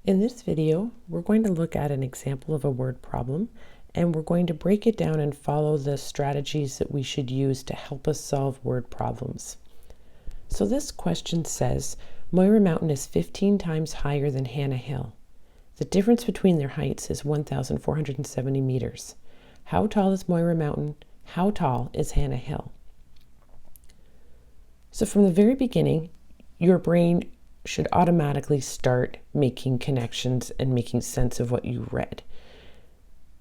In this video, we're going to look at an example of a word problem, and we're going to break it down and follow the strategies that we should use to help us solve word problems. So this question says, Mohra Mountain is 15 times higher than Hannah Hill. The difference between their heights is 1,470 meters. How tall is Mohra Mountain? How tall is Hannah Hill? So from the very beginning, your brain should automatically start making connections and making sense of what you read.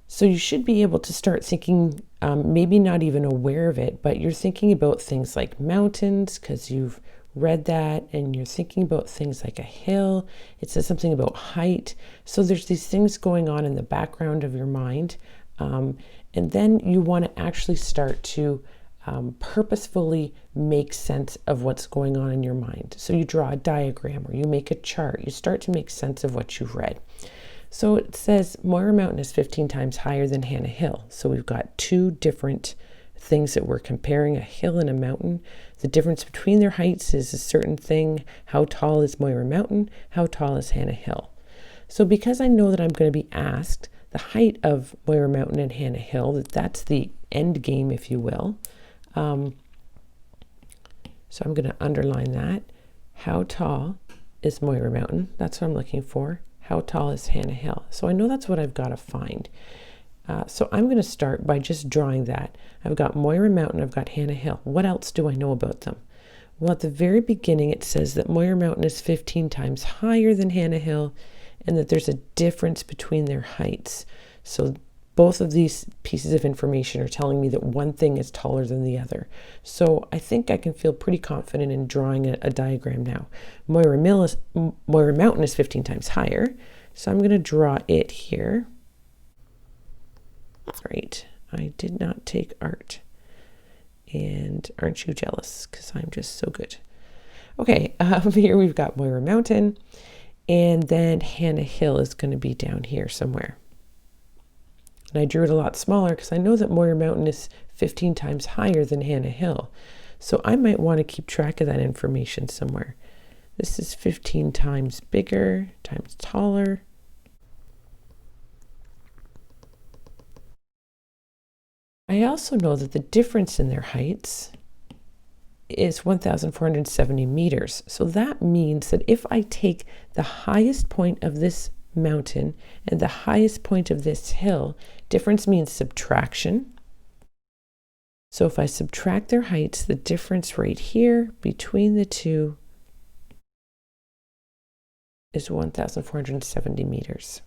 So you should be able to start thinking, maybe not even aware of it, but you're thinking about things like mountains because you've read that, and you're thinking about things like a hill. It says something about height. So there's these things going on in the background of your mind. And then you want to actually start to purposefully make sense of what's going on in your mind. So you draw a diagram or you make a chart. You start to make sense of what you've read. So it says Mohra Mountain is 15 times higher than Hannah Hill. So we've got two different things that we're comparing, a hill and a mountain. The difference between their heights is a certain thing. How tall is Mohra Mountain? How tall is Hannah Hill? So because I know that I'm going to be asked the height of Mohra Mountain and Hannah Hill, that's the end game, if you will. So I'm going to underline that. How tall is Mohra Mountain? That's what I'm looking for. How tall is Hannah Hill? So I know that's what I've got to find. So I'm going to start by just drawing that. I've got Mohra Mountain, I've got Hannah Hill. What else do I know about them? Well, at the very beginning, it says that Mohra Mountain is 15 times higher than Hannah Hill, and that there's a difference between their heights. So both of these pieces of information are telling me that one thing is taller than the other. So I think I can feel pretty confident in drawing a diagram now. Mohra Mountain is 15 times higher, so I'm going to draw it here. All right, I did not take art. And aren't you jealous? Because I'm just so good. Okay, here we've got Mohra Mountain, and then Hannah Hill is going to be down here somewhere. And I drew it a lot smaller because I know that Mohra Mountain is 15 times higher than Hannah Hill. So I might want to keep track of that information somewhere. This is 15 times bigger, times taller. I also know that the difference in their heights is 1,470 meters. So that means that if I take the highest point of this mountain and the highest point of this hill, difference means subtraction. So if I subtract their heights, the difference right here between the two is 1,470 meters.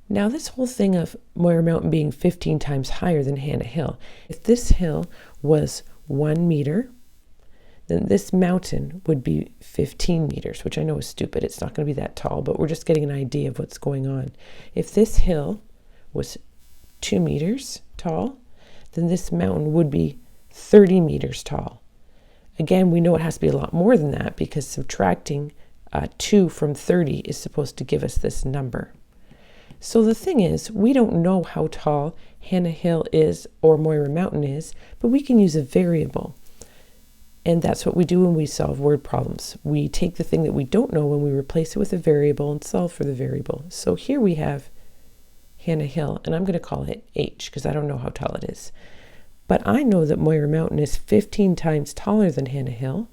Now this whole thing of Mohra Mountain being 15 times higher than Hannah Hill, if this hill was 1 meter, then this mountain would be 15 meters, which I know is stupid. It's not going to be that tall, but we're just getting an idea of what's going on. If this hill was 2 meters tall, then this mountain would be 30 meters tall. Again, we know it has to be a lot more than that because subtracting 2 from 30 is supposed to give us this number. So the thing is, we don't know how tall Hannah Hill is or Mohra Mountain is, but we can use a variable. And that's what we do when we solve word problems. We take the thing that we don't know and we replace it with a variable and solve for the variable. So here we have Hannah Hill, and I'm going to call it H because I don't know how tall it is. But I know that Mohra Mountain is 15 times taller than Hannah Hill,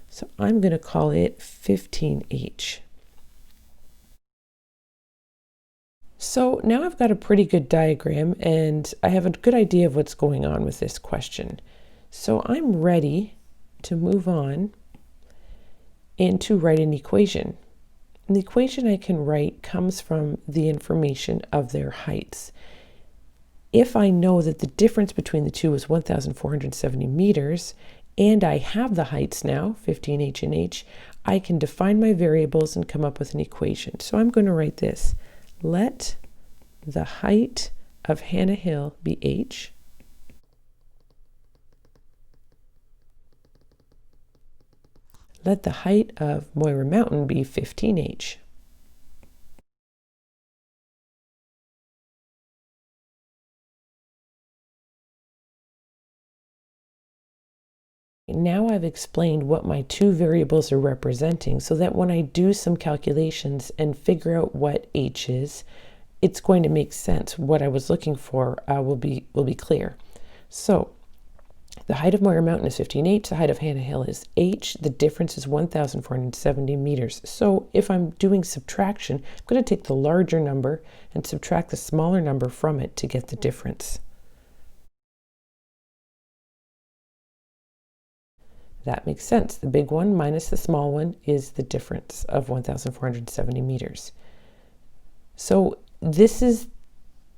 so I'm going to call it 15H. So now I've got a pretty good diagram and I have a good idea of what's going on with this question. So I'm ready to move on and to write an equation. And the equation I can write comes from the information of their heights. If I know that the difference between the two is 1,470 meters, and I have the heights now, 15H and H, I can define my variables and come up with an equation. So I'm going to write this. Let the height of Hannah Hill be H. Let the height of Mohra Mountain be 15H. Now I've explained what my two variables are representing so that when I do some calculations and figure out what h is, it's going to make sense. What I was looking for will be clear. So the height of Mohra Mountain is 15h, the height of Hannah Hill is h, the difference is 1,470 meters. So if I'm doing subtraction, I'm going to take the larger number and subtract the smaller number from it to get the difference. That makes sense. The big one minus the small one is the difference of 1,470 meters. So this is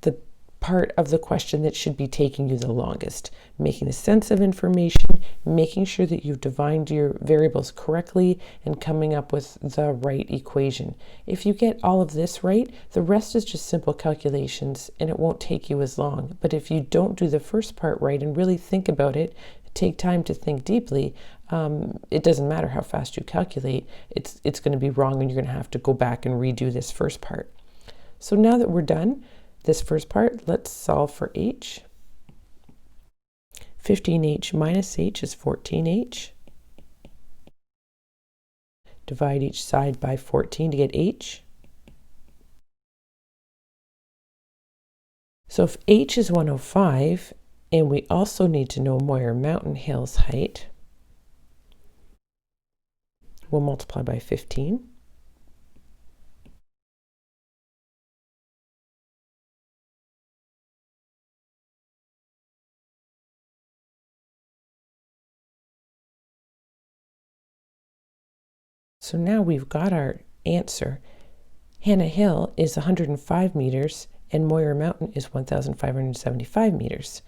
the part of the question that should be taking you the longest. Making the sense of information, making sure that you've defined your variables correctly, and coming up with the right equation. If you get all of this right, the rest is just simple calculations and it won't take you as long. But if you don't do the first part right and really think about it, take time to think deeply, it doesn't matter how fast you calculate, it's going to be wrong and you're going to have to go back and redo this first part. So now that we're done this first part, let's solve for h. 15h minus h is 14h. Divide each side by 14 to get h. So if h is 105, and we also need to know Mohra Mountain Hill's height, we'll multiply by 15. So now we've got our answer. Hannah Hill is 105 meters and Mohra Mountain is 1,575 meters.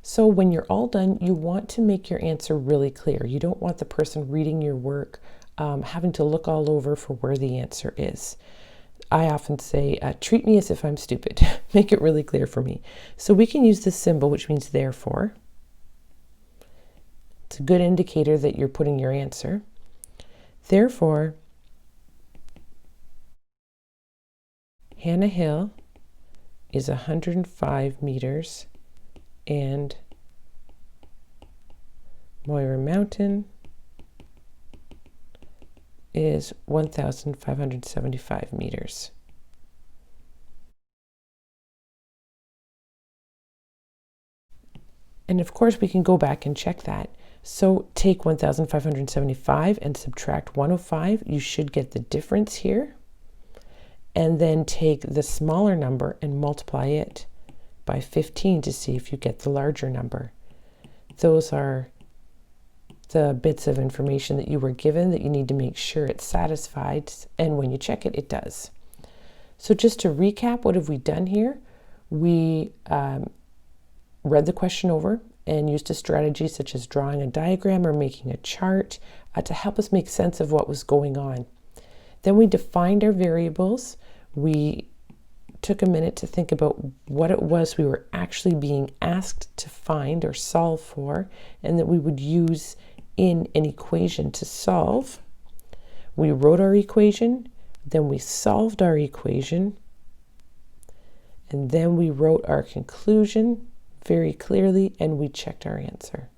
So when you're all done, you want to make your answer really clear. You don't want the person reading your work having to look all over for where the answer is. I often say, treat me as if I'm stupid. Make it really clear for me. So we can use this symbol, which means therefore. It's a good indicator that you're putting your answer. Therefore, Hannah Hill is 105 meters and Mohra Mountain is 1,575 meters. And of course we can go back and check that. So take 1,575 and subtract 105. You should get the difference here. And then take the smaller number and multiply it by 15 to see if you get the larger number. Those are the bits of information that you were given that you need to make sure it's satisfied, and when you check it, it does. So just to recap, what have we done here? We read the question over and used a strategy such as drawing a diagram or making a chart to help us make sense of what was going on. Then we defined our variables. We took a minute to think about what it was we were actually being asked to find or solve for, and that we would use in an equation to solve. We wrote our equation, then we solved our equation, and then we wrote our conclusion very clearly, and we checked our answer.